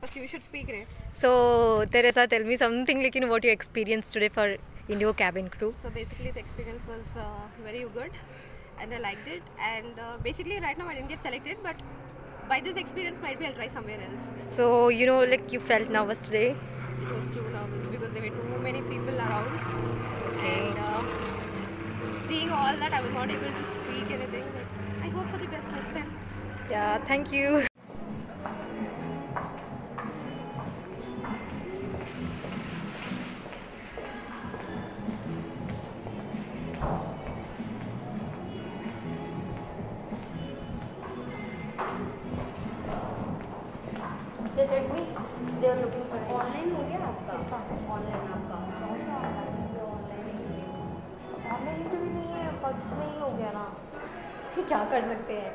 Because you should speak, right? So, Teresa, tell me something like what you experienced today for Indigo cabin crew. So basically, the experience was very good, and I liked it. And basically, right now I didn't get selected, but by this experience, might be I'll try somewhere else. So, like you felt nervous today. It was too nervous because there were too many people around, Okay. and seeing all that, I was not able to speak anything. But I hope for the best next time. Yeah, thank you. They said me they are looking for online हो गया आपका? किसका? Online आपका कौन सा online online interview नहीं है, first में ही हो गया ना। क्या कर सकते हैं,